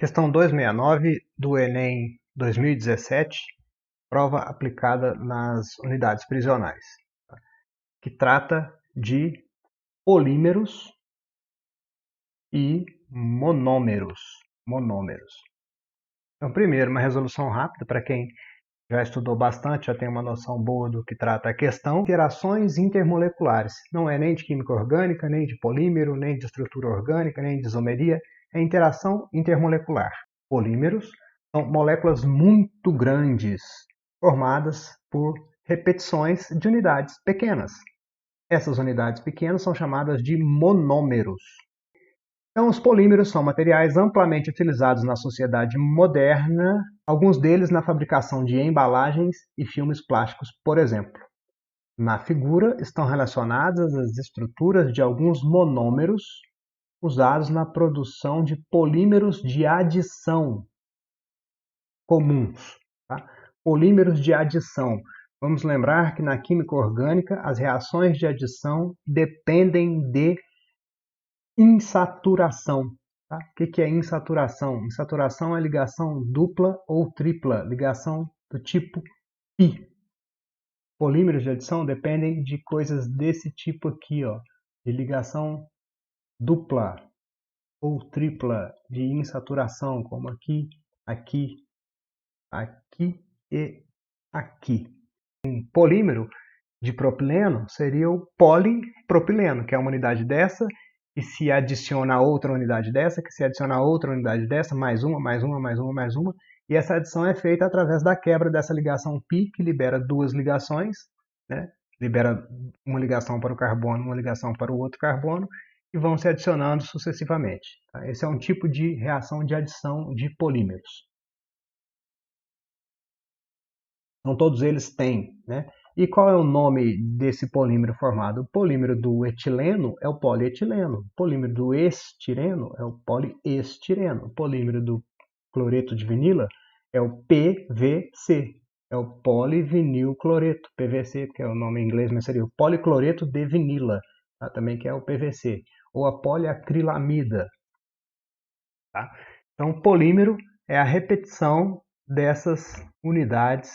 Questão 269 do Enem 2017, prova aplicada nas unidades prisionais, que trata de polímeros e monômeros. Então, primeiro, uma resolução rápida para quem já estudou bastante, já tem uma noção boa do que trata a questão. Interações intermoleculares. Não é nem de química orgânica, nem de polímero, nem de estrutura orgânica, nem de isomeria. É interação intermolecular. Polímeros são moléculas muito grandes, formadas por repetições de unidades pequenas. Essas unidades pequenas são chamadas de monômeros. Então, os polímeros são materiais amplamente utilizados na sociedade moderna, alguns deles na fabricação de embalagens e filmes plásticos, por exemplo. Na figura estão relacionadas as estruturas de alguns monômeros usados na produção de polímeros de adição comuns. Tá? Polímeros de adição. Vamos lembrar que na química orgânica as reações de adição dependem de insaturação. Tá? O que é insaturação? Insaturação é ligação dupla ou tripla, ligação do tipo pi. Polímeros de adição dependem de coisas desse tipo aqui, ó, de ligação dupla ou tripla de insaturação, como aqui, aqui, aqui e aqui. Um polímero de propileno seria o polipropileno, que é uma unidade dessa, que se adiciona a outra unidade dessa, que se adiciona a outra unidade dessa, mais uma, mais uma, mais uma, mais uma, e essa adição é feita através da quebra dessa ligação π, que libera duas ligações, né? Libera uma ligação para o carbono, uma ligação para o outro carbono, e vão se adicionando sucessivamente. Tá? Esse é um tipo de reação de adição de polímeros. Então, todos eles têm, né? E qual é o nome desse polímero formado? O polímero do etileno é o polietileno. O polímero do estireno é o poliestireno. O polímero do cloreto de vinila é o PVC. É o polivinilcloreto. PVC, que é o nome em inglês, mas seria o policloreto de vinila, tá? Também que é o PVC. Ou a poliacrilamida. Tá? Então, o polímero é a repetição dessas unidades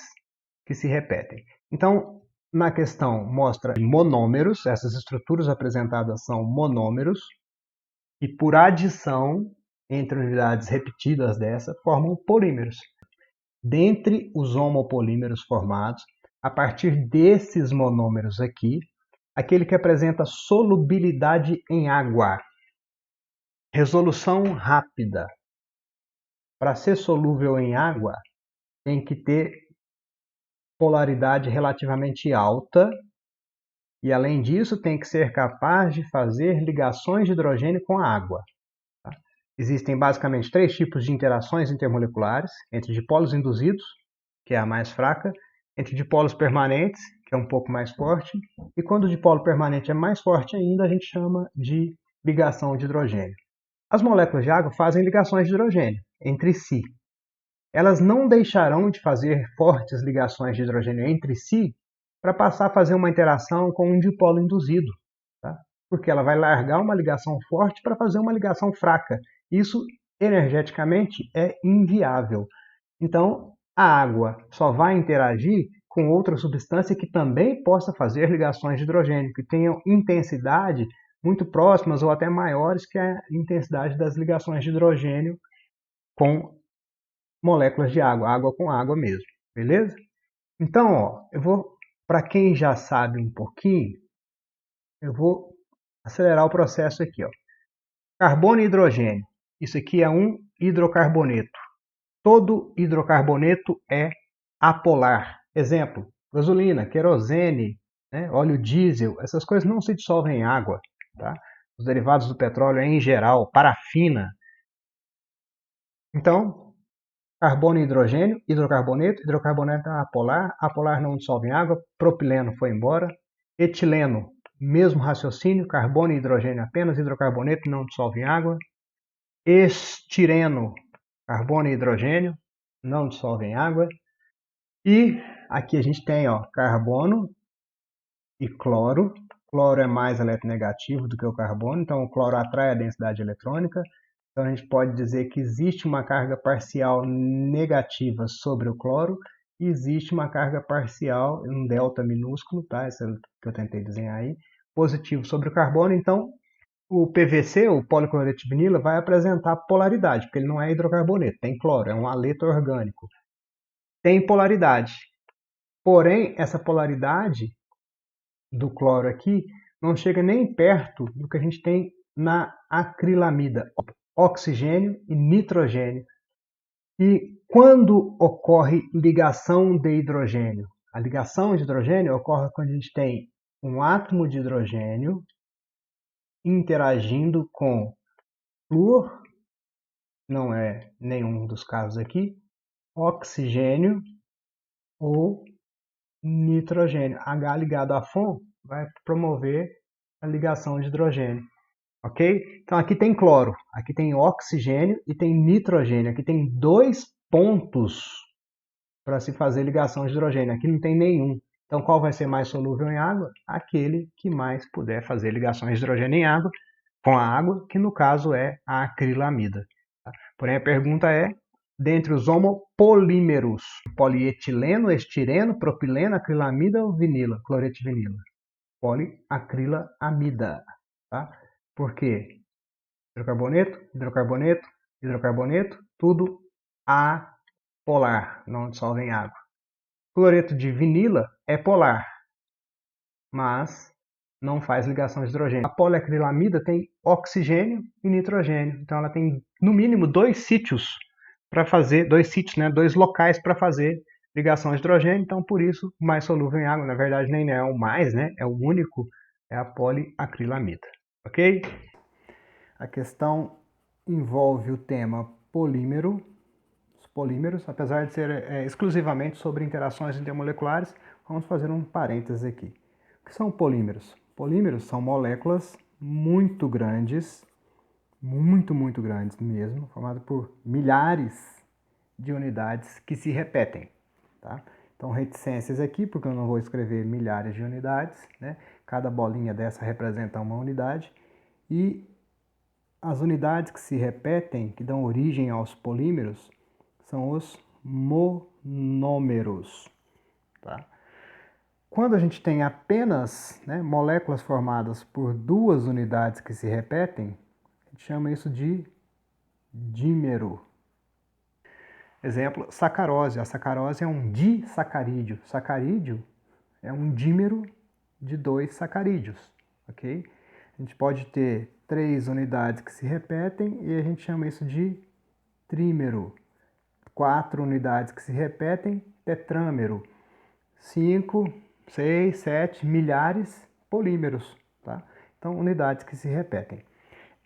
que se repetem. Então, na questão mostra monômeros, essas estruturas apresentadas são monômeros, e por adição entre unidades repetidas dessa, formam polímeros. Dentre os homopolímeros formados, a partir desses monômeros aqui, aquele que apresenta solubilidade em água, resolução rápida. Para ser solúvel em água, tem que ter polaridade relativamente alta e, além disso, tem que ser capaz de fazer ligações de hidrogênio com a água. Tá? Existem basicamente três tipos de interações intermoleculares, entre dipolos induzidos, que é a mais fraca, entre dipolos permanentes, que é um pouco mais forte, e quando o dipolo permanente é mais forte ainda, a gente chama de ligação de hidrogênio. As moléculas de água fazem ligações de hidrogênio entre si. Elas não deixarão de fazer fortes ligações de hidrogênio entre si para passar a fazer uma interação com um dipolo induzido, tá? Porque ela vai largar uma ligação forte para fazer uma ligação fraca. Isso, energeticamente, é inviável. Então, a água só vai interagir com outra substância que também possa fazer ligações de hidrogênio, que tenham intensidade muito próximas ou até maiores que a intensidade das ligações de hidrogênio com moléculas de água, água com água mesmo, beleza? Então, ó, para quem já sabe um pouquinho, eu vou acelerar o processo aqui, ó. Carbono e hidrogênio. Isso aqui é um hidrocarboneto. Todo hidrocarboneto é apolar. Exemplo, gasolina, querosene, né, óleo diesel, essas coisas não se dissolvem em água, tá? Os derivados do petróleo em geral, parafina. Então, carbono e hidrogênio, hidrocarboneto é apolar, apolar não dissolve em água, propileno foi embora, etileno, mesmo raciocínio, carbono e hidrogênio apenas, hidrocarboneto não dissolve em água, estireno, carbono e hidrogênio, não dissolve em água, e aqui a gente tem, ó, carbono e cloro. Cloro é mais eletronegativo do que o carbono, então o cloro atrai a densidade eletrônica. Então a gente pode dizer que existe uma carga parcial negativa sobre o cloro e existe uma carga parcial, um delta minúsculo, tá? Esse é o que eu tentei desenhar aí, positivo sobre o carbono. Então o PVC, o policloreto de vinila, vai apresentar polaridade, porque ele não é hidrocarboneto, tem cloro, é um haleto orgânico. Tem polaridade. Porém, essa polaridade do cloro aqui não chega nem perto do que a gente tem na acrilamida, oxigênio e nitrogênio. E quando ocorre ligação de hidrogênio? A ligação de hidrogênio ocorre quando a gente tem um átomo de hidrogênio interagindo com flúor, não é nenhum dos casos aqui, oxigênio ou nitrogênio. H ligado a FON vai promover a ligação de hidrogênio. Ok? Então aqui tem cloro, aqui tem oxigênio e tem nitrogênio. Aqui tem 2 pontos para se fazer ligação de hidrogênio. Aqui não tem nenhum. Então qual vai ser mais solúvel em água? Aquele que mais puder fazer ligações de hidrogênio em água, com a água, que no caso é a acrilamida. Porém a pergunta é, dentre os homopolímeros, polietileno, estireno, propileno, acrilamida ou vinila, cloreto de vinila? Poliacrilamida. Tá? Por quê? Hidrocarboneto, hidrocarboneto, hidrocarboneto, tudo apolar, não dissolve em água. Cloreto de vinila é polar, mas não faz ligação de hidrogênio. A poliacrilamida tem oxigênio e nitrogênio, então ela tem no mínimo 2 sítios para fazer, 2 sítios, né, 2 locais para fazer ligação de hidrogênio, então por isso mais solúvel em água, na verdade nem é o mais, né, é o único, é a poliacrilamida, ok? A questão envolve o tema polímero, os polímeros, apesar de ser exclusivamente sobre interações intermoleculares, vamos fazer um parêntese aqui. O que são polímeros? Polímeros são moléculas muito grandes, muito grandes mesmo, formadas por milhares de unidades que se repetem. Tá? Então, reticências aqui, porque eu não vou escrever milhares de unidades, né? Cada bolinha dessa representa uma unidade, e as unidades que se repetem, que dão origem aos polímeros, são os monômeros. Tá? Quando a gente tem apenas, né, moléculas formadas por 2 unidades que se repetem, a gente chama isso de dímero. Exemplo, sacarose. A sacarose é um disacarídeo. Sacarídeo é um dímero de 2 sacarídeos. Ok? A gente pode ter 3 unidades que se repetem e a gente chama isso de trímero. 4 unidades que se repetem, tetrâmero. 5, 6, 7, milhares polímeros. Tá? Então, unidades que se repetem.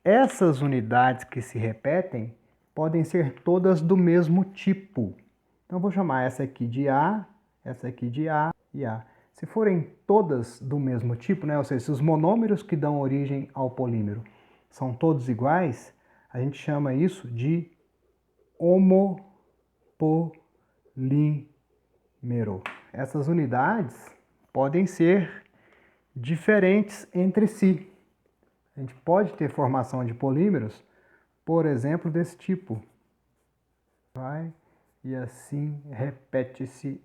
Essas unidades que se repetem podem ser todas do mesmo tipo. Então, eu vou chamar essa aqui de A, essa aqui de A e A. Se forem todas do mesmo tipo, né, ou seja, se os monômeros que dão origem ao polímero são todos iguais, a gente chama isso de homopolímero. Essas unidades podem ser diferentes entre si. A gente pode ter formação de polímeros, por exemplo, desse tipo. Vai e assim repete-se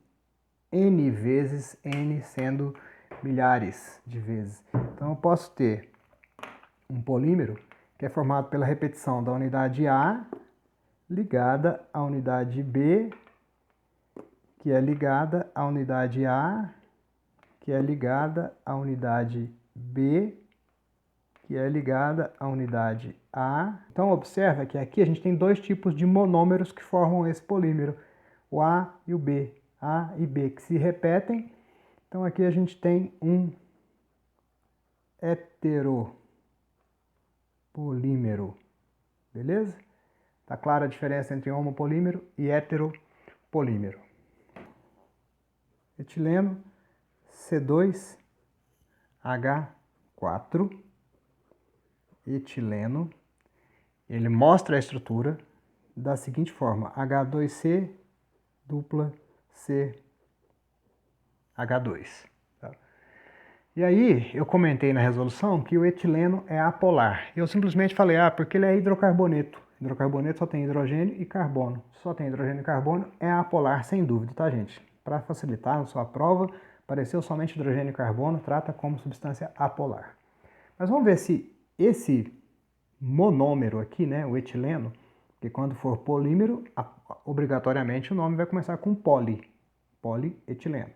N vezes, N sendo milhares de vezes. Então eu posso ter um polímero que é formado pela repetição da unidade A ligada à unidade B, que é ligada à unidade A, que é ligada à unidade B, que é ligada à unidade A. Então observa que aqui a gente tem 2 tipos de monômeros que formam esse polímero, o A e o B. A e B que se repetem. Então aqui a gente tem um heteropolímero. Beleza? Tá clara a diferença entre homopolímero e heteropolímero. Etileno, C2H4, etileno. Ele mostra a estrutura da seguinte forma: H2C dupla CH2. Tá? E aí eu comentei na resolução que o etileno é apolar. Eu simplesmente falei, porque ele é hidrocarboneto. Hidrocarboneto só tem hidrogênio e carbono. Só tem hidrogênio e carbono, é apolar sem dúvida, tá, gente? Para facilitar na sua prova, apareceu somente hidrogênio e carbono, trata como substância apolar. Mas vamos ver se esse monômero aqui, né, o etileno, que quando for polímero, obrigatoriamente o nome vai começar com polietileno.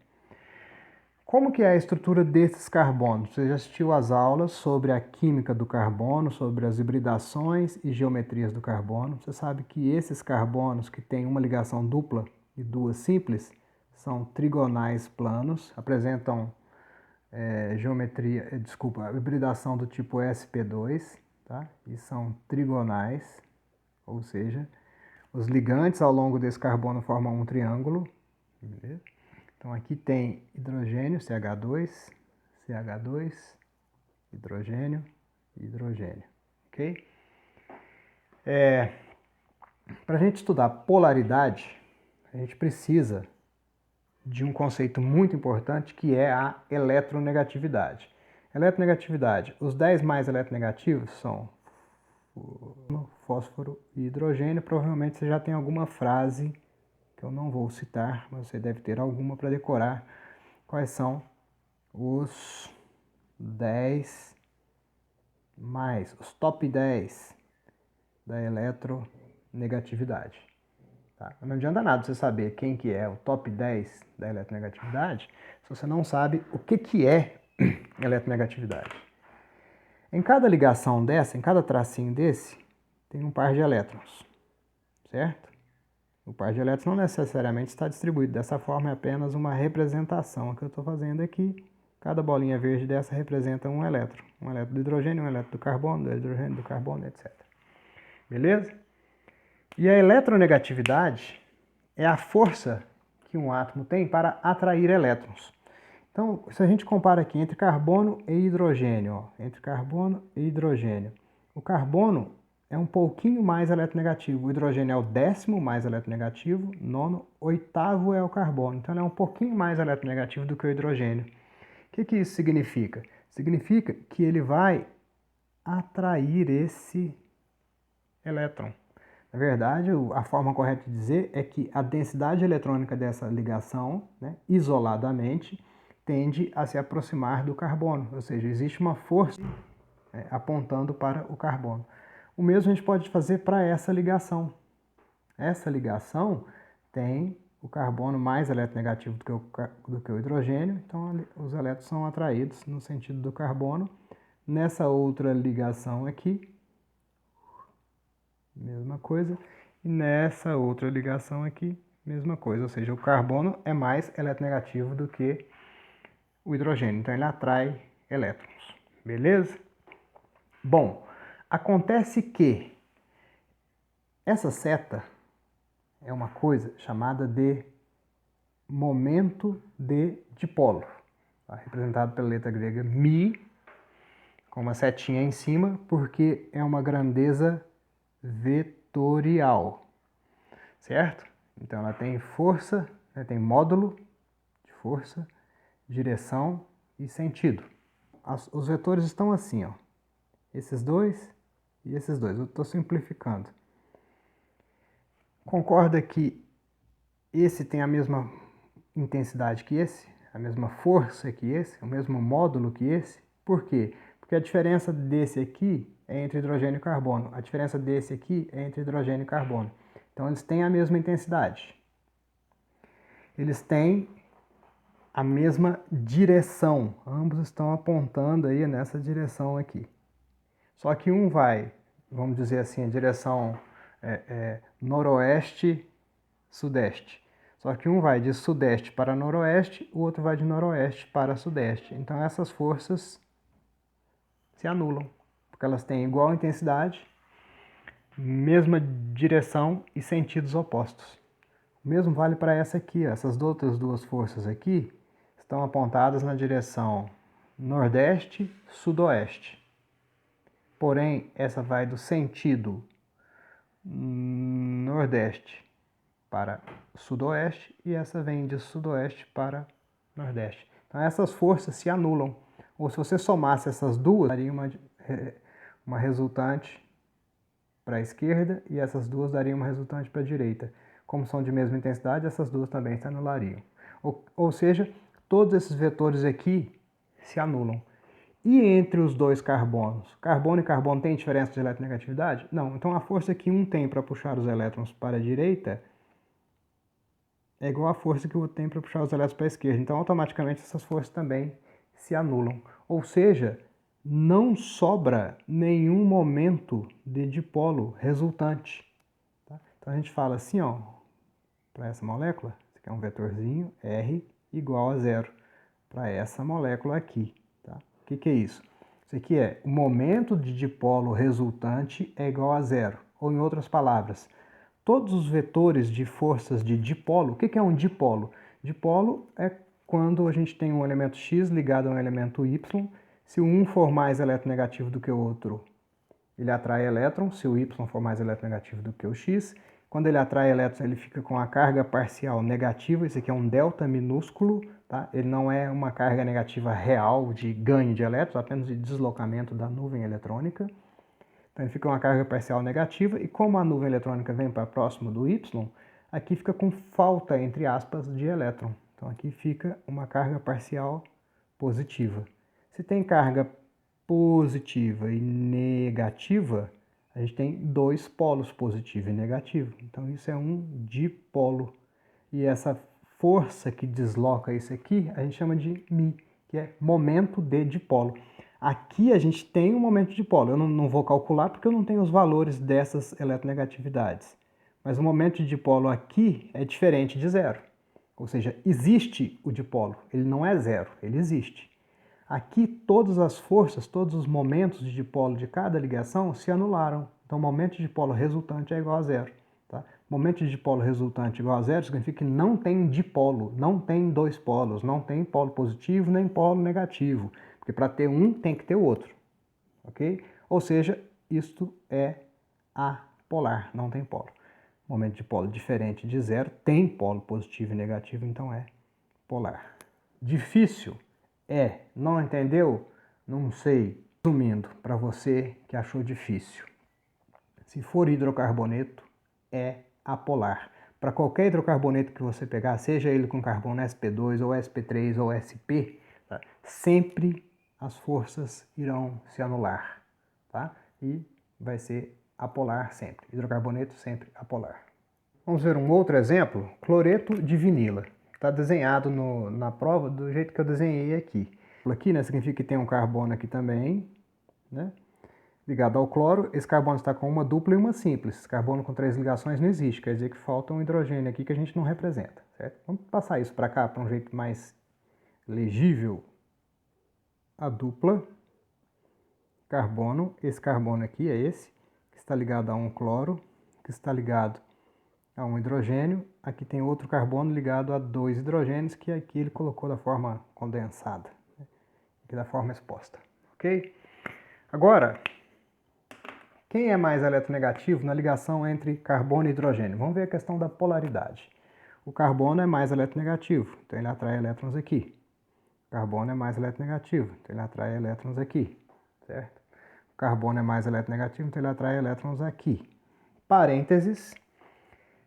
Como que é a estrutura desses carbonos? Você já assistiu às aulas sobre a química do carbono, sobre as hibridações e geometrias do carbono. Você sabe que esses carbonos que têm uma ligação dupla e duas simples são trigonais planos, apresentam hibridação do tipo sp2, tá? E são trigonais, ou seja, os ligantes ao longo desse carbono formam um triângulo, beleza? Então aqui tem hidrogênio, CH2, hidrogênio, hidrogênio, ok? Para a gente estudar polaridade, a gente precisa de um conceito muito importante que é a eletronegatividade. Eletronegatividade, os 10 mais eletronegativos são fósforo e hidrogênio. Provavelmente você já tem alguma frase que eu não vou citar, mas você deve ter alguma para decorar quais são os 10 mais, os top 10 da eletronegatividade. Tá? Não adianta nada você saber quem que é o top 10 da eletronegatividade se você não sabe o que é eletronegatividade. Em cada ligação dessa, em cada tracinho desse, tem um par de elétrons, certo? O par de elétrons não necessariamente está distribuído, dessa forma é apenas uma representação que eu estou fazendo aqui. Cada bolinha verde dessa representa um elétron do hidrogênio, um elétron do carbono, do hidrogênio, do carbono, etc. Beleza? E a eletronegatividade é a força que um átomo tem para atrair elétrons. Então, se a gente compara aqui entre carbono e hidrogênio, ó, entre carbono e hidrogênio, o carbono é um pouquinho mais eletronegativo, o hidrogênio é o 10º mais eletronegativo, nono, 8º é o carbono, então ele é um pouquinho mais eletronegativo do que o hidrogênio. O que isso significa? Significa que ele vai atrair esse elétron. Na verdade, a forma correta de dizer é que a densidade eletrônica dessa ligação, né, isoladamente, tende a se aproximar do carbono, ou seja, existe uma força apontando para o carbono. O mesmo a gente pode fazer para essa ligação. Essa ligação tem o carbono mais eletronegativo do que o hidrogênio, então os elétrons são atraídos no sentido do carbono. Nessa outra ligação aqui, mesma coisa, e nessa outra ligação aqui, mesma coisa, ou seja, o carbono é mais eletronegativo do que o hidrogênio, então ele atrai elétrons, beleza? Bom, acontece que essa seta é uma coisa chamada de momento de dipolo, tá? Representado pela letra grega mi, com uma setinha em cima, porque é uma grandeza vetorial, certo? Então ela tem força, né, tem módulo de força, direção e sentido. Os vetores estão assim, ó. Esses dois e esses dois. Eu estou simplificando. Concorda que esse tem a mesma intensidade que esse? A mesma força que esse? O mesmo módulo que esse? Por quê? Porque a diferença desse aqui é entre hidrogênio e carbono. A diferença desse aqui é entre hidrogênio e carbono. Então eles têm a mesma intensidade. Eles têm a mesma direção. Ambos estão apontando aí nessa direção aqui. Só que um vai, vamos dizer assim, a direção noroeste-sudeste. Só que um vai de sudeste para noroeste, o outro vai de noroeste para sudeste. Então essas forças se anulam, porque elas têm igual intensidade, mesma direção e sentidos opostos. O mesmo vale para essa aqui, ó. Essas outras duas forças aqui estão apontadas na direção nordeste-sudoeste. Porém, essa vai do sentido nordeste para sudoeste e essa vem de sudoeste para nordeste. Então essas forças se anulam. Ou se você somasse essas duas, daria uma resultante para a esquerda e essas duas dariam uma resultante para a direita. Como são de mesma intensidade, essas duas também se anulariam. Ou seja, todos esses vetores aqui se anulam. E entre os dois carbonos? Carbono e carbono têm diferença de eletronegatividade? Não. Então a força que um tem para puxar os elétrons para a direita é igual à força que o outro tem para puxar os elétrons para a esquerda. Então automaticamente essas forças também se anulam. Ou seja, não sobra nenhum momento de dipolo resultante. Tá? Então a gente fala assim, ó, para essa molécula, isso aqui é um vetorzinho, R igual a zero, para essa molécula aqui. Tá? O que é isso? Isso aqui é o momento de dipolo resultante é igual a zero. Ou em outras palavras, todos os vetores de forças de dipolo, o que é um dipolo? Dipolo é quando a gente tem um elemento X ligado a um elemento Y. Se o um for mais eletronegativo do que o outro, ele atrai elétrons. Se o Y for mais eletronegativo do que o X, quando ele atrai elétrons, ele fica com a carga parcial negativa. Isso aqui é um delta minúsculo, tá? Ele não é uma carga negativa real de ganho de elétrons, apenas de deslocamento da nuvem eletrônica. Então ele fica com uma carga parcial negativa, e como a nuvem eletrônica vem para próximo do Y, aqui fica com falta, entre aspas, de elétron. Então aqui fica uma carga parcial positiva. Se tem carga positiva e negativa, a gente tem dois polos, positivo e negativo. Então isso é um dipolo. E essa força que desloca isso aqui, a gente chama de μ, que é momento de dipolo. Aqui a gente tem um momento de dipolo. Eu não vou calcular porque eu não tenho os valores dessas eletronegatividades. Mas o momento de dipolo aqui é diferente de zero. Ou seja, existe o dipolo. Ele não é zero, ele existe. Aqui todas as forças, todos os momentos de dipolo de cada ligação se anularam. Então o momento de dipolo resultante é igual a zero. Tá? Momento de dipolo resultante igual a zero significa que não tem dipolo, não tem dois polos, não tem polo positivo nem polo negativo. Porque para ter um tem que ter o outro. Ok? Ou seja, isto é apolar, não tem polo. Momento de dipolo diferente de zero tem polo positivo e negativo, então é polar. Difícil? É. Não entendeu? Não sei. Resumindo, para você que achou difícil, se for hidrocarboneto, é apolar. Para qualquer hidrocarboneto que você pegar, seja ele com carbono sp2 ou sp3 ou sp, tá? Sempre as forças irão se anular, tá? E vai ser apolar sempre. Hidrocarboneto sempre apolar. Vamos ver um outro exemplo, cloreto de vinila. Está desenhado na prova do jeito que eu desenhei aqui. Aqui, né, significa que tem um carbono aqui também, né, ligado ao cloro. Esse carbono está com uma dupla e uma simples. Esse carbono com 3 ligações não existe, quer dizer que falta um hidrogênio aqui que a gente não representa, certo? Vamos passar isso para cá, para um jeito mais legível. A dupla carbono, esse carbono aqui é esse, que está ligado a um cloro, que está ligado a um hidrogênio. Aqui tem outro carbono ligado a 2 hidrogênios, que aqui ele colocou da forma condensada, aqui da forma exposta, ok? Agora, quem é mais eletronegativo na ligação entre carbono e hidrogênio? Vamos ver a questão da polaridade. O carbono é mais eletronegativo, então ele atrai elétrons aqui. O carbono é mais eletronegativo, então ele atrai elétrons aqui, certo? O carbono é mais eletronegativo, então ele atrai elétrons aqui. Parênteses.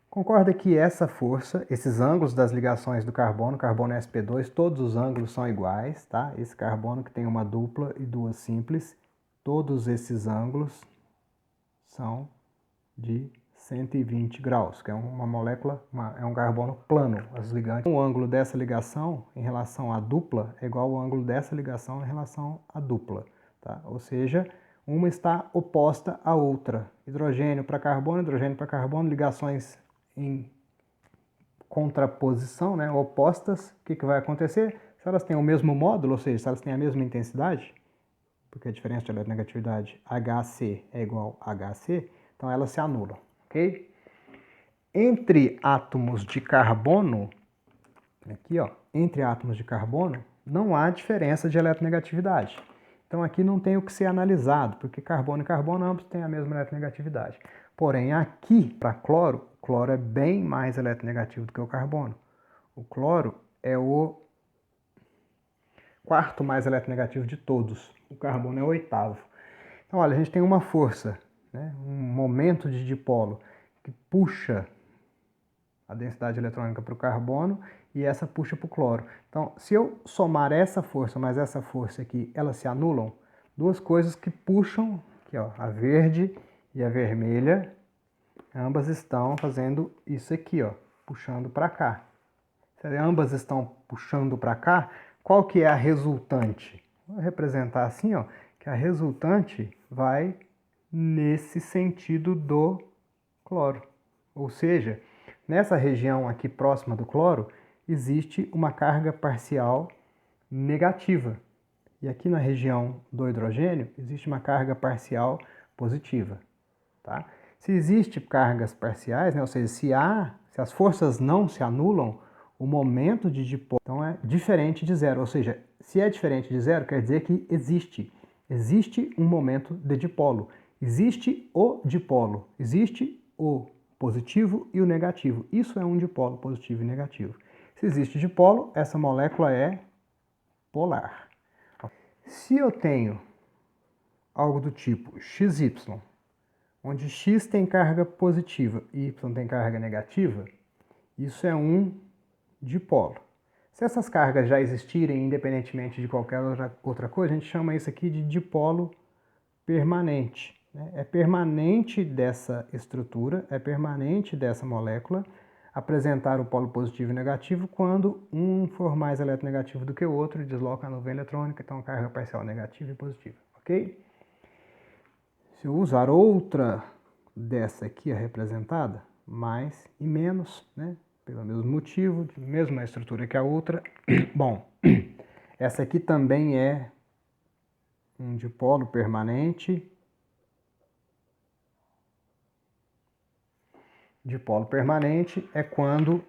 Concorda que essa força, esses ângulos das ligações do carbono sp2, todos os ângulos são iguais, tá? Esse carbono que tem uma dupla e duas simples, todos esses ângulos são de 120 graus, que é uma molécula, é um carbono plano, as ligantes. O ângulo dessa ligação em relação à dupla é igual ao ângulo dessa ligação em relação à dupla, tá? Ou seja, uma está oposta à outra. Hidrogênio para carbono, ligações em contraposição, né, opostas. O que vai acontecer? Se elas têm o mesmo módulo, ou seja, se elas têm a mesma intensidade, porque a diferença de eletronegatividade HC é igual a HC, então elas se anulam, ok? Entre átomos de carbono, aqui ó, entre átomos de carbono, não há diferença de eletronegatividade. Então aqui não tem o que ser analisado, porque carbono e carbono ambos têm a mesma eletronegatividade. Porém, aqui, para cloro, o cloro é bem mais eletronegativo do que o carbono. O cloro é o quarto mais eletronegativo de todos. O carbono é o oitavo. Então, olha, a gente tem uma força né? Um momento de dipolo que puxa a densidade eletrônica para o carbono e essa puxa para o cloro. Então, se eu somar essa força mais essa força aqui, elas se anulam. Duas coisas que puxam, aqui ó, a verde e a vermelha, ambas estão fazendo isso aqui, ó, puxando para cá. Se ambas estão puxando para cá, qual que é a resultante? Vou representar assim, ó, que a resultante vai nesse sentido do cloro. Ou seja, nessa região aqui próxima do cloro, existe uma carga parcial negativa. E aqui na região do hidrogênio, existe uma carga parcial positiva. Tá? Se existem cargas parciais, né, ou seja, se as forças não se anulam, o momento de dipolo então, é diferente de zero. Ou seja, se é diferente de zero, quer dizer que existe um momento de dipolo. Existe o dipolo, existe o positivo e o negativo. Isso é um dipolo, positivo e negativo. Se existe dipolo, essa molécula é polar. Se eu tenho algo do tipo XY, onde X tem carga positiva e Y tem carga negativa, isso é um dipolo. Se essas cargas já existirem independentemente de qualquer outra coisa, a gente chama isso aqui de dipolo permanente. É permanente dessa estrutura, é permanente dessa molécula apresentar o polo positivo e negativo quando um for mais eletronegativo do que o outro e desloca a nuvem eletrônica, então carga parcial negativa e positiva, ok? Se eu usar outra dessa aqui, a representada, mais e menos, né? Pelo mesmo motivo, mesma estrutura que a outra. Bom, essa aqui também é um dipolo permanente. Dipolo permanente é quando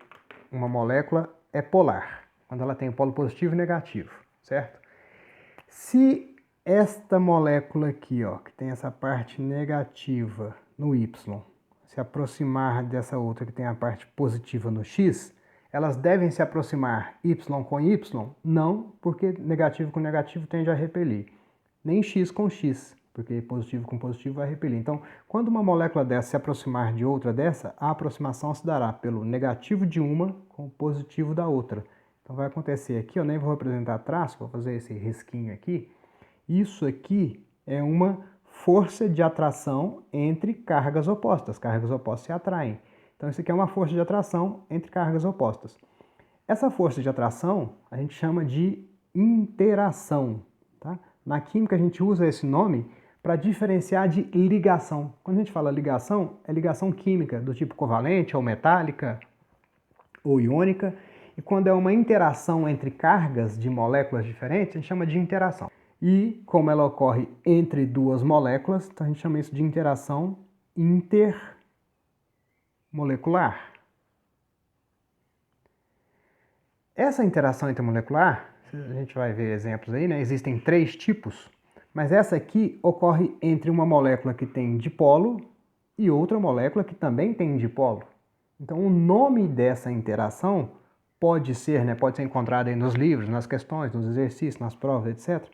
uma molécula é polar, quando ela tem o polo positivo e negativo, certo? Se esta molécula aqui, ó, que tem essa parte negativa no Y, se aproximar dessa outra que tem a parte positiva no X, elas devem se aproximar Y com Y? Não, porque negativo com negativo tende a repelir. Nem X com X, porque positivo com positivo vai repelir. Então, quando uma molécula dessa se aproximar de outra dessa, a aproximação se dará pelo negativo de uma com o positivo da outra. Então vai acontecer aqui, eu nem vou representar traço, vou fazer esse risquinho aqui. Isso aqui é uma força de atração entre cargas opostas. Cargas opostas se atraem. Então isso aqui é uma força de atração entre cargas opostas. Essa força de atração a gente chama de interação. Tá? Na química a gente usa esse nome para diferenciar de ligação. Quando a gente fala ligação, é ligação química, do tipo covalente ou metálica ou iônica. E quando é uma interação entre cargas de moléculas diferentes, a gente chama de interação. E como ela ocorre entre duas moléculas, então a gente chama isso de interação intermolecular. Essa interação intermolecular, a gente vai ver exemplos aí, né? Existem 3 tipos, mas essa aqui ocorre entre uma molécula que tem dipolo e outra molécula que também tem dipolo. Então o nome dessa interação pode ser, né, pode ser encontrado aí nos livros, nas questões, nos exercícios, nas provas, etc.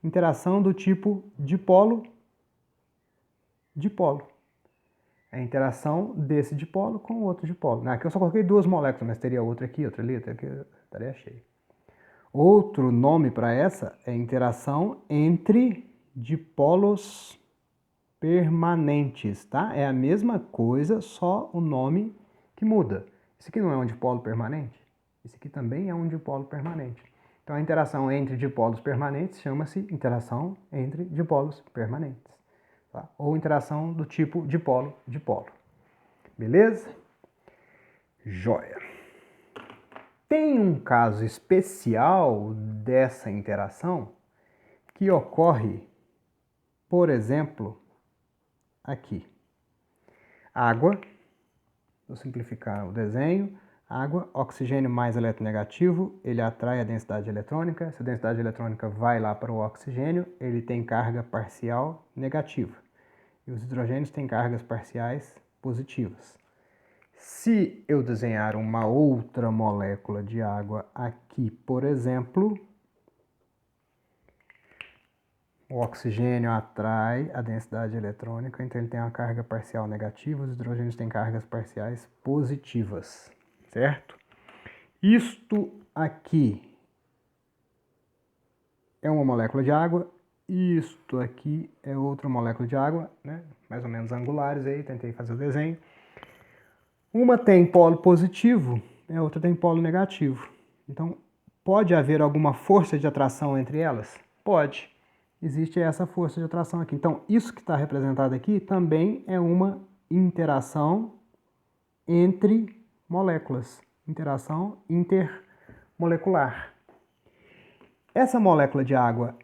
Interação do tipo dipolo-dipolo. É a interação desse dipolo com o outro dipolo. Aqui eu só coloquei 2 moléculas, mas teria outra aqui, outra ali, outra aqui, estaria cheio. Outro nome para essa é interação entre dipolos permanentes, tá? É a mesma coisa, só o nome que muda. Esse aqui não é um dipolo permanente? Esse aqui também é um dipolo permanente. Então a interação entre dipolos permanentes chama-se interação entre dipolos permanentes. Tá? Ou interação do tipo dipolo-dipolo. Beleza? Joia! Tem um caso especial dessa interação que ocorre, por exemplo, aqui. Água, vou simplificar o desenho, água, oxigênio mais eletronegativo, ele atrai a densidade eletrônica, se a densidade eletrônica vai lá para o oxigênio, ele tem carga parcial negativa. E os hidrogênios têm cargas parciais positivas. Se eu desenhar uma outra molécula de água aqui, por exemplo, O oxigênio atrai a densidade eletrônica, então ele tem uma carga parcial negativa, os hidrogênios têm cargas parciais positivas, certo? Isto aqui é uma molécula de água, isto aqui é outra molécula de água, né? Mais ou menos angulares aí, tentei fazer o desenho. Uma tem polo positivo, a outra tem polo negativo. Então, pode haver alguma força de atração entre elas? Pode. Existe essa força de atração aqui. Então, isso que está representado aqui também é uma interação entre moléculas. Interação intermolecular. Essa molécula de água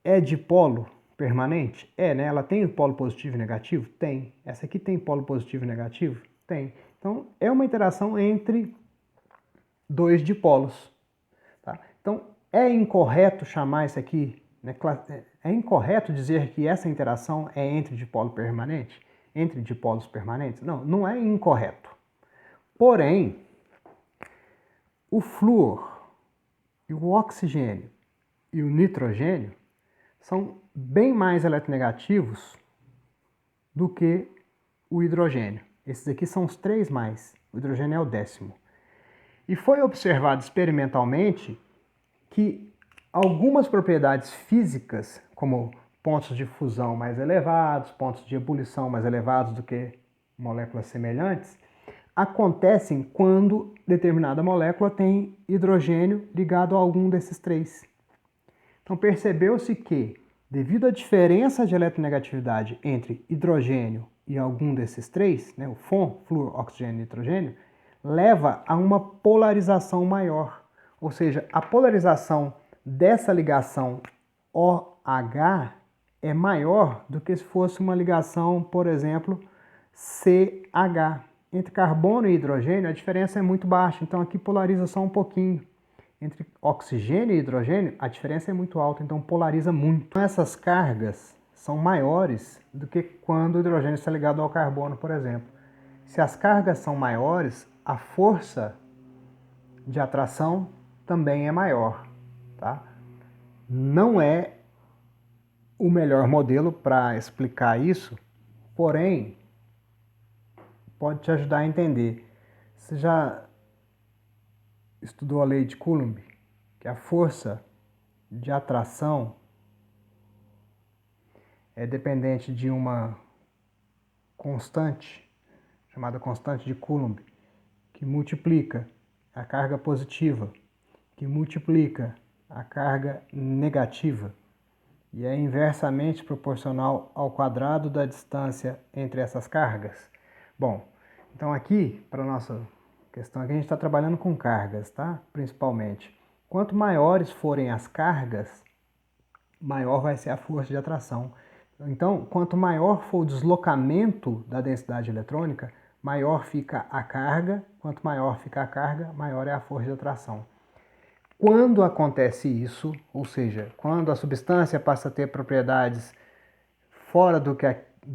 é de polo permanente? É, né? Ela tem polo positivo e negativo? Tem. Essa aqui tem polo positivo e negativo? Tem. Então, é uma interação entre dois dipolos. Tá? Então, é incorreto chamar isso aqui, né? É incorreto dizer que essa interação é entre dipolo permanente? Entre dipolos permanentes? Não, não é incorreto. Porém, o flúor e o oxigênio e o nitrogênio são bem mais eletronegativos do que o hidrogênio. Esses aqui são os 3 mais, o hidrogênio é o 10º. E foi observado experimentalmente que algumas propriedades físicas, como pontos de fusão mais elevados, pontos de ebulição mais elevados do que moléculas semelhantes, acontecem quando determinada molécula tem hidrogênio ligado a algum desses 3. Então percebeu-se que, devido à diferença de eletronegatividade entre hidrogênio e algum desses 3, né, o FON, flúor, oxigênio e nitrogênio, leva a uma polarização maior. Ou seja, a polarização dessa ligação OH é maior do que se fosse uma ligação, por exemplo, CH. Entre carbono e hidrogênio a diferença é muito baixa, então aqui polariza só um pouquinho. Entre oxigênio e hidrogênio a diferença é muito alta, então polariza muito. Então, essas cargas são maiores do que quando o hidrogênio está ligado ao carbono, por exemplo. Se as cargas são maiores, a força de atração também é maior. Tá? Não é o melhor modelo para explicar isso, porém, pode te ajudar a entender. Você já estudou a lei de Coulomb? Que a força de atração é dependente de uma constante, chamada constante de Coulomb, que multiplica a carga positiva, que multiplica a carga negativa, e é inversamente proporcional ao quadrado da distância entre essas cargas. Bom, então aqui, para a nossa questão aqui, a gente está trabalhando com cargas, tá? Principalmente. Quanto maiores forem as cargas, maior vai ser a força de atração. Então, quanto maior for o deslocamento da densidade eletrônica, maior fica a carga. Quanto maior fica a carga, maior é a força de atração. Quando acontece isso, ou seja, quando a substância passa a ter propriedades fora do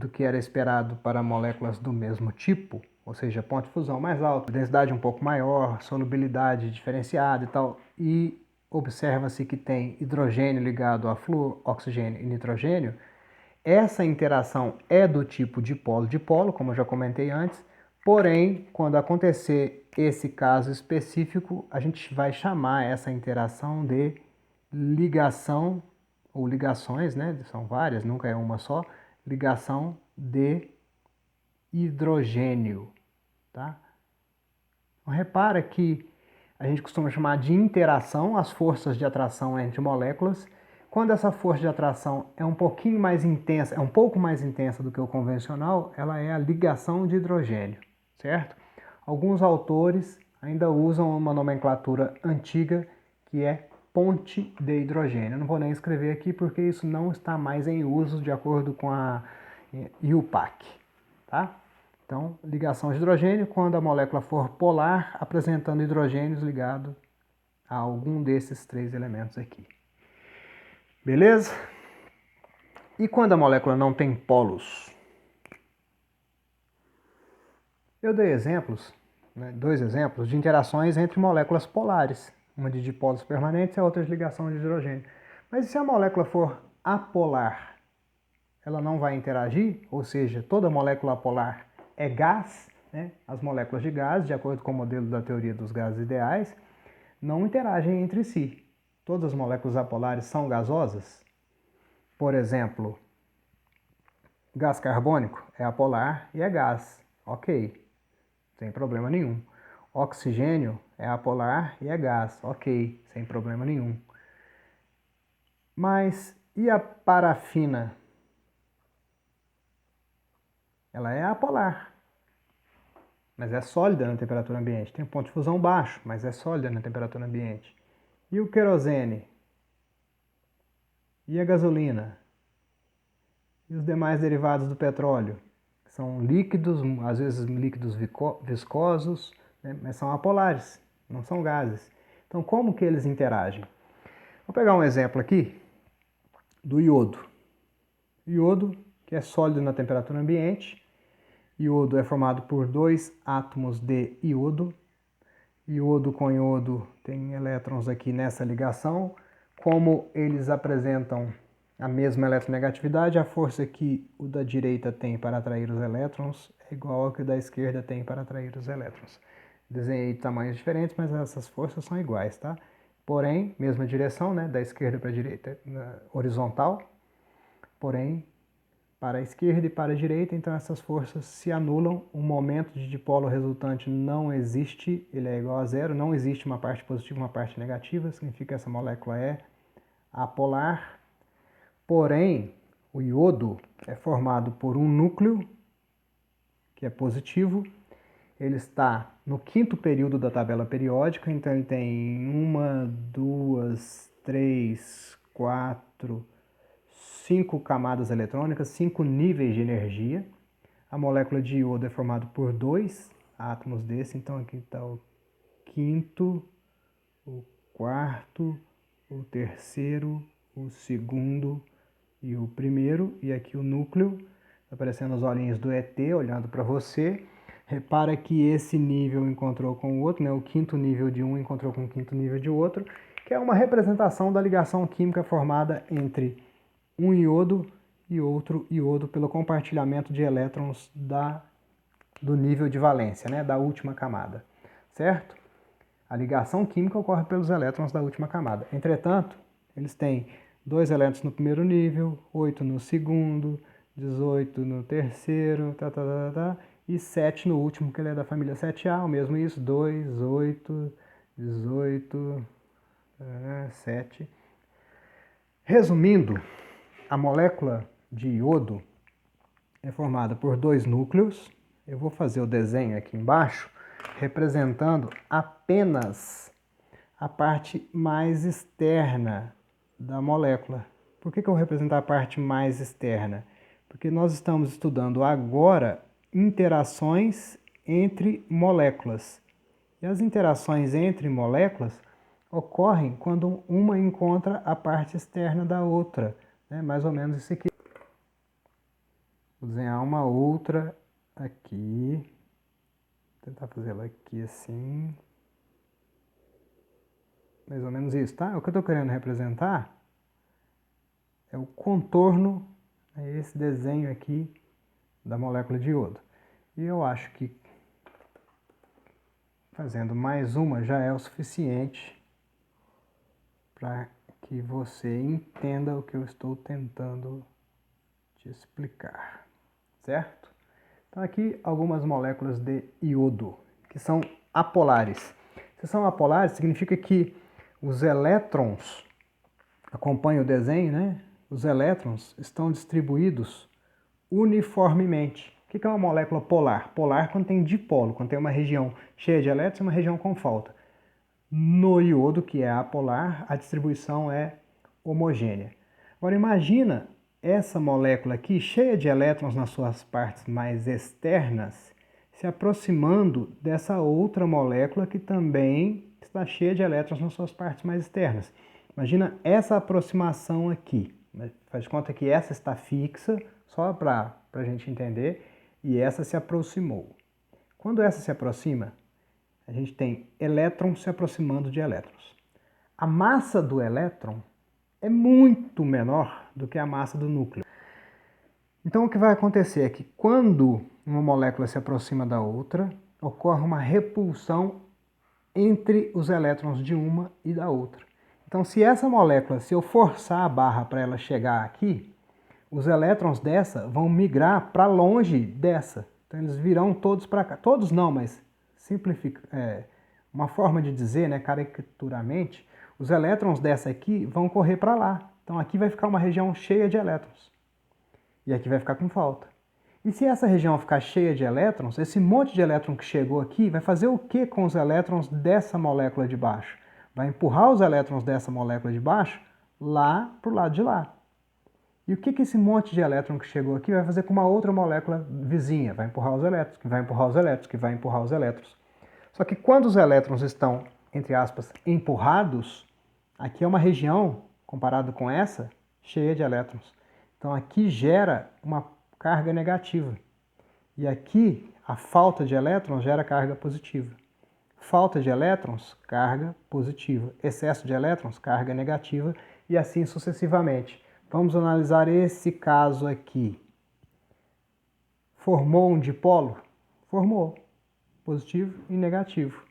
que era esperado para moléculas do mesmo tipo, ou seja, ponto de fusão mais alto, densidade um pouco maior, solubilidade diferenciada e tal, e observa-se que tem hidrogênio ligado a flúor, oxigênio e nitrogênio, essa interação é do tipo dipolo-dipolo, como eu já comentei antes, porém, quando acontecer esse caso específico, a gente vai chamar essa interação de ligação, ou ligações, né? São várias, nunca é uma só, ligação de hidrogênio, tá? Então, repara que a gente costuma chamar de interação as forças de atração entre moléculas. Quando essa força de atração é um pouquinho mais intensa, é um pouco mais intensa do que o convencional, ela é a ligação de hidrogênio, certo? Alguns autores ainda usam uma nomenclatura antiga que é ponte de hidrogênio. Eu não vou nem escrever aqui porque isso não está mais em uso de acordo com a IUPAC, tá? Então, ligação de hidrogênio quando a molécula for polar, apresentando hidrogênios ligados a algum desses 3 elementos aqui. Beleza? E quando a molécula não tem polos? Eu dei exemplos, né, 2 exemplos de interações entre moléculas polares, uma de dipolos permanentes e a outra de ligação de hidrogênio. Mas e se a molécula for apolar, ela não vai interagir, ou seja, toda molécula apolar é gás, né? As moléculas de gás, de acordo com o modelo da teoria dos gases ideais, não interagem entre si. Todas as moléculas apolares são gasosas. Por exemplo, gás carbônico é apolar e é gás. Ok, sem problema nenhum. Oxigênio é apolar e é gás. Ok, sem problema nenhum. Mas e a parafina? Ela é apolar, mas é sólida na temperatura ambiente. Tem um ponto de fusão baixo, mas é sólida na temperatura ambiente. E o querosene? E a gasolina? E os demais derivados do petróleo? São líquidos, às vezes líquidos viscosos, né? Mas são apolares, não são gases. Então, como que eles interagem? Vou pegar um exemplo aqui do iodo. Iodo, que é sólido na temperatura ambiente. Iodo é formado por 2 átomos de iodo. Iodo com iodo tem elétrons aqui nessa ligação. Como eles apresentam a mesma eletronegatividade, a força que o da direita tem para atrair os elétrons é igual ao que o da esquerda tem para atrair os elétrons. Desenhei de tamanhos diferentes, mas essas forças são iguais, tá? Porém, mesma direção, né? Da esquerda para a direita, horizontal. Porém, para a esquerda e para a direita, então essas forças se anulam, o momento de dipolo resultante não existe, ele é igual a zero, não existe uma parte positiva e uma parte negativa, significa que essa molécula é apolar. Porém, o iodo é formado por um núcleo, que é positivo, ele está no quinto período da tabela periódica, então ele tem 1, 2, 3, 4, 5 camadas eletrônicas, 5 níveis de energia. A molécula de iodo é formada por 2 átomos desse, então aqui está o quinto, o quarto, o terceiro, o segundo e o primeiro, e aqui o núcleo, tá aparecendo os olhinhos do ET olhando para você. Repara que esse nível encontrou com o outro, né? O quinto nível de um encontrou com o quinto nível de outro, que é uma representação da ligação química formada entre um iodo e outro iodo pelo compartilhamento de elétrons do nível de valência, né? Da última camada, certo? A ligação química ocorre pelos elétrons da última camada. Entretanto, eles têm 2 elétrons no primeiro nível, 8 no segundo, 18 no terceiro, e 7 no último, que ele é da família 7A, o mesmo isso, 2, 8, 18, 7. Resumindo, a molécula de iodo é formada por 2 núcleos. Eu vou fazer o desenho aqui embaixo, representando apenas a parte mais externa da molécula. Por que eu vou representar a parte mais externa? Porque nós estamos estudando agora interações entre moléculas. E as interações entre moléculas ocorrem quando uma encontra a parte externa da outra, né? Mais ou menos isso aqui. Vou desenhar uma outra aqui. Vou tentar fazer ela aqui assim. Mais ou menos isso, tá? O que eu estou querendo representar é o contorno, é esse desenho aqui da molécula de iodo. E eu acho que fazendo mais uma já é o suficiente para que você entenda o que eu estou tentando te explicar, certo? Então aqui algumas moléculas de iodo, que são apolares. Se são apolares, significa que os elétrons, acompanha o desenho, né? Os elétrons estão distribuídos uniformemente. O que é uma molécula polar? Polar quando tem dipolo, quando tem uma região cheia de elétrons e uma região com falta. No iodo, que é apolar, a distribuição é homogênea. Agora imagina essa molécula aqui, cheia de elétrons nas suas partes mais externas, se aproximando dessa outra molécula que também está cheia de elétrons nas suas partes mais externas. Imagina essa aproximação aqui. Faz de conta que essa está fixa, só para a gente entender, e essa se aproximou. Quando essa se aproxima, a gente tem elétrons se aproximando de elétrons. A massa do elétron é muito menor do que a massa do núcleo. Então o que vai acontecer é que quando uma molécula se aproxima da outra, ocorre uma repulsão entre os elétrons de uma e da outra. Então se essa molécula, se eu forçar a barra para ela chegar aqui, os elétrons dessa vão migrar para longe dessa. Então eles virão todos para cá. Todos não, mas uma forma de dizer, né, caricaturamente, os elétrons dessa aqui vão correr para lá. Então aqui vai ficar uma região cheia de elétrons. E aqui vai ficar com falta. E se essa região ficar cheia de elétrons, esse monte de elétron que chegou aqui vai fazer o que com os elétrons dessa molécula de baixo? Vai empurrar os elétrons dessa molécula de baixo lá para o lado de lá. E o que esse monte de elétron que chegou aqui vai fazer com uma outra molécula vizinha? Vai empurrar os elétrons, que vai empurrar os elétrons, que vai empurrar os elétrons. Só que quando os elétrons estão, entre aspas, empurrados, aqui é uma região, comparado com essa, cheia de elétrons. Então aqui gera uma carga negativa. E aqui a falta de elétrons gera carga positiva. Falta de elétrons, carga positiva. Excesso de elétrons, carga negativa, e assim sucessivamente. Vamos analisar esse caso aqui. Formou um dipolo? Formou. Positivo e negativo.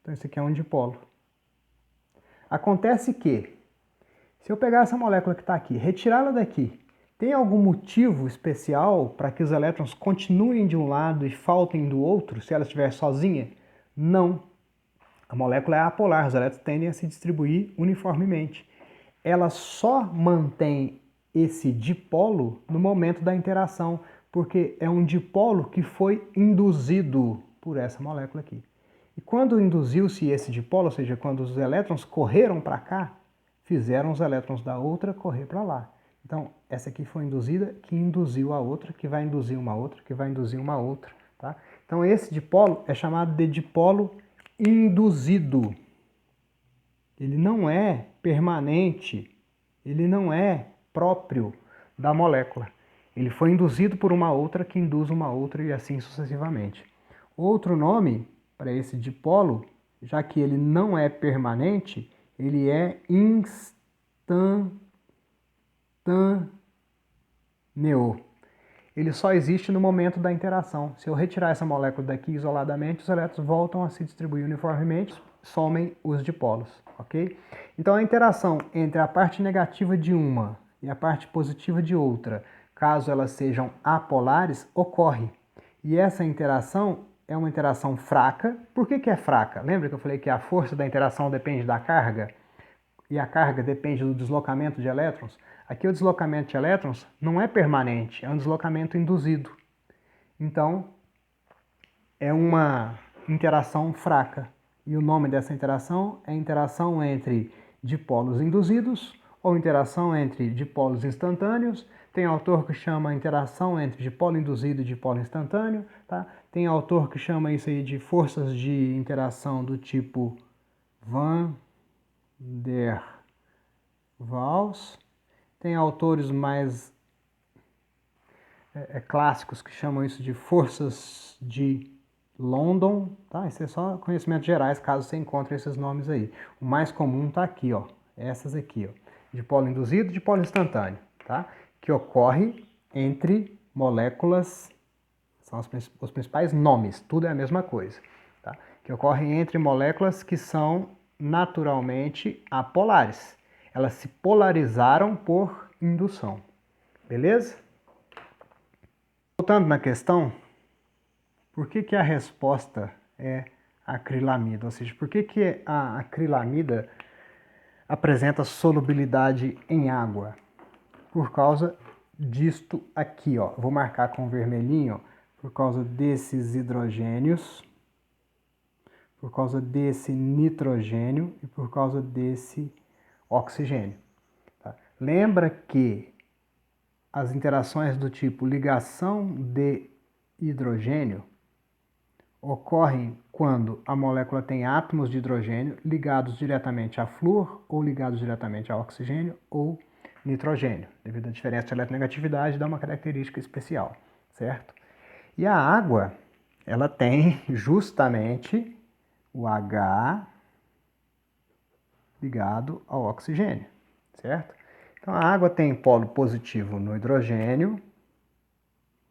Então esse aqui é um dipolo. Acontece que, se eu pegar essa molécula que está aqui, retirá-la daqui, tem algum motivo especial para que os elétrons continuem de um lado e faltem do outro, se ela estiver sozinha? Não. A molécula é apolar, os elétrons tendem a se distribuir uniformemente. Ela só mantém esse dipolo no momento da interação, porque é um dipolo que foi induzido por essa molécula aqui. E quando induziu-se esse dipolo, ou seja, quando os elétrons correram para cá, fizeram os elétrons da outra correr para lá. Então, essa aqui foi induzida, que induziu a outra, que vai induzir uma outra, que vai induzir uma outra. Tá? Então, esse dipolo é chamado de dipolo induzido. Ele não é permanente, ele não é próprio da molécula. Ele foi induzido por uma outra que induz uma outra e assim sucessivamente. Outro nome para esse dipolo, já que ele não é permanente, ele é instantâneo. Ele só existe no momento da interação. Se eu retirar essa molécula daqui isoladamente, os elétrons voltam a se distribuir uniformemente, somem os dipolos, ok? Então a interação entre a parte negativa de uma e a parte positiva de outra, caso elas sejam apolares, ocorre. E essa interação é uma interação fraca. Por que é fraca? Lembra que eu falei que a força da interação depende da carga? E a carga depende do deslocamento de elétrons? Aqui o deslocamento de elétrons não é permanente, é um deslocamento induzido. Então, é uma interação fraca. E o nome dessa interação é interação entre dipolos induzidos ou interação entre dipolos instantâneos. Tem autor que chama interação entre dipolo induzido e dipolo instantâneo. Tá? Tem autor que chama isso aí de forças de interação do tipo Van der Waals. Tem autores mais clássicos que chamam isso de forças de London, tá? Isso é só conhecimentos gerais, caso você encontre esses nomes aí. O mais comum tá aqui, ó, essas aqui, ó, dipolo induzido e dipolo instantâneo, tá? Que ocorre entre moléculas, são os principais nomes, tudo é a mesma coisa, tá? Que ocorre entre moléculas que são naturalmente apolares. Elas se polarizaram por indução. Beleza? Voltando na questão, por que a resposta é acrilamida? Ou seja, por que a acrilamida apresenta solubilidade em água? Por causa disto aqui, ó. Vou marcar com vermelhinho, ó, por causa desses hidrogênios, por causa desse nitrogênio e por causa desse oxigênio. Tá? Lembra que as interações do tipo ligação de hidrogênio ocorrem quando a molécula tem átomos de hidrogênio ligados diretamente a flúor ou ligados diretamente a oxigênio ou nitrogênio. Devido à diferença de eletronegatividade, dá uma característica especial, certo? E a água, ela tem justamente o H ligado ao oxigênio, certo? Então a água tem polo positivo no hidrogênio,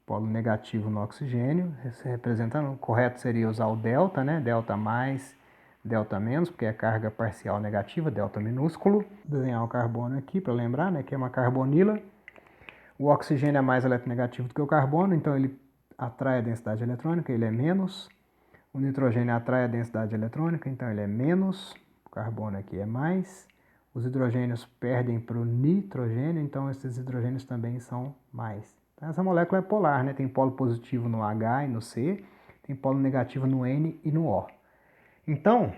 polo negativo no oxigênio, representando, o correto seria usar o delta, né? Delta mais, delta menos, porque é carga parcial negativa, delta minúsculo. Vou desenhar o carbono aqui para lembrar, né? Que é uma carbonila. O oxigênio é mais eletronegativo do que o carbono, então ele atrai a densidade eletrônica, ele é menos. O nitrogênio atrai a densidade eletrônica, então ele é menos. O carbono aqui é mais. Os hidrogênios perdem para o nitrogênio, então esses hidrogênios também são mais. Então, essa molécula é polar, né? Tem polo positivo no H e no C, tem polo negativo no N e no O. Então,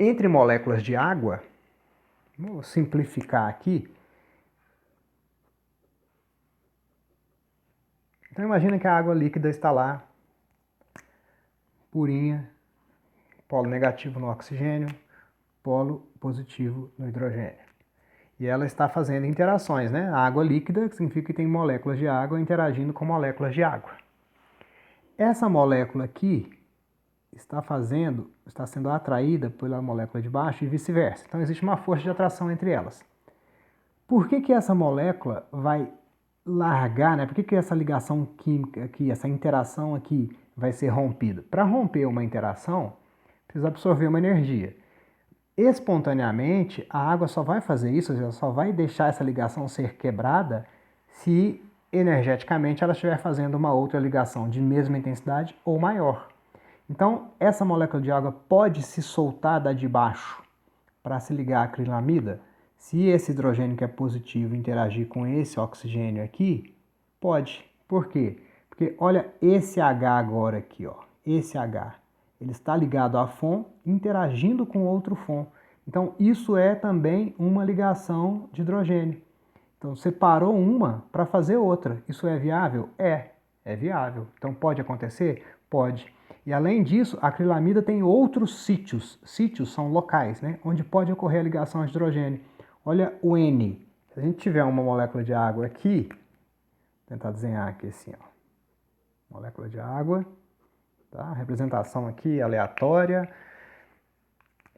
entre moléculas de água, vou simplificar aqui. Então imagina que a água líquida está lá, purinha, polo negativo no oxigênio, polo positivo no hidrogênio. E ela está fazendo interações, né? A água líquida significa que tem moléculas de água interagindo com moléculas de água. Essa molécula aqui está sendo atraída pela molécula de baixo e vice-versa. Então existe uma força de atração entre elas. Por que essa molécula vai largar, né? Por que essa ligação química aqui, essa interação aqui vai ser rompida? Para romper uma interação, precisa absorver uma energia. Espontaneamente, a água só vai fazer isso, ou seja, só vai deixar essa ligação ser quebrada se energeticamente ela estiver fazendo uma outra ligação de mesma intensidade ou maior. Então, essa molécula de água pode se soltar da de baixo para se ligar à acrilamida. Se esse hidrogênio que é positivo interagir com esse oxigênio aqui, pode. Por quê? Porque olha esse H agora aqui, ó, esse H. Ele está ligado a FON interagindo com outro FON. Então, isso é também uma ligação de hidrogênio. Então, separou uma para fazer outra. Isso é viável? É viável. Então, pode acontecer? Pode. E, além disso, a acrilamida tem outros sítios. Sítios são locais, né? Onde pode ocorrer a ligação de hidrogênio. Olha o N. Se a gente tiver uma molécula de água aqui, vou tentar desenhar aqui assim, ó. Molécula de água. Tá? Representação aqui aleatória.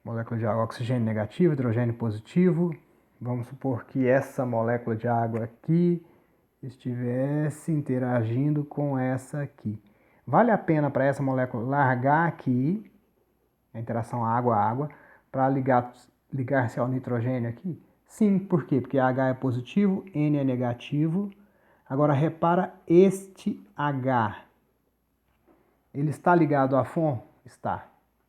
Molécula de água, oxigênio negativo, hidrogênio positivo. Vamos supor que essa molécula de água aqui estivesse interagindo com essa aqui. Vale a pena para essa molécula largar aqui, a interação água-água, para ligar-se ao nitrogênio aqui? Sim, por quê? Porque H é positivo, N é negativo. Agora repara este H. Ele está ligado a FON? Está.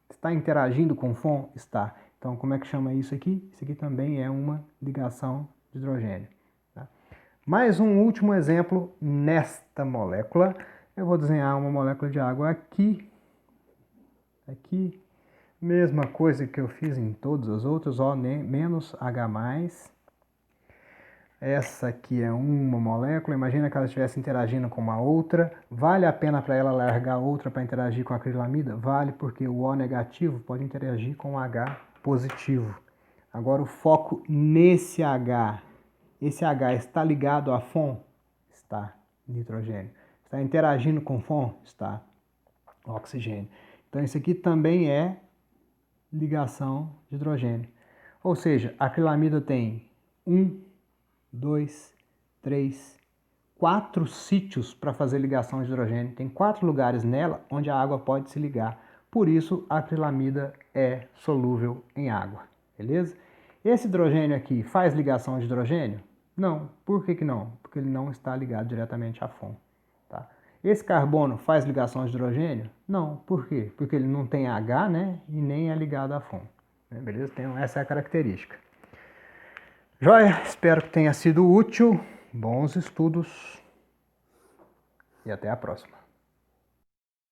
Está interagindo com FON? Está. Então, como é que chama isso aqui? Isso aqui também é uma ligação de hidrogênio. Tá? Mais um último exemplo nesta molécula. Eu vou desenhar uma molécula de água aqui. Aqui. Mesma coisa que eu fiz em todos os outros, O menos H+. Essa aqui é uma molécula, imagina que ela estivesse interagindo com uma outra. Vale a pena para ela largar outra para interagir com a acrilamida? Vale, porque o O negativo pode interagir com o H positivo. Agora o foco nesse H. Esse H está ligado a FON? Está. Nitrogênio. Está interagindo com FON? Está. Oxigênio. Então isso aqui também é ligação de hidrogênio. Ou seja, a acrilamida tem 2, 3, 4 sítios para fazer ligação de hidrogênio. Tem 4 lugares nela onde a água pode se ligar. Por isso, a acrilamida é solúvel em água. Beleza? Esse hidrogênio aqui faz ligação de hidrogênio? Não. Por que não? Porque ele não está ligado diretamente à FON. Tá? Esse carbono faz ligação de hidrogênio? Não. Por quê? Porque ele não tem H, né? E nem é ligado à FON. Beleza? Essa é a característica. Joia, espero que tenha sido útil, bons estudos e até a próxima.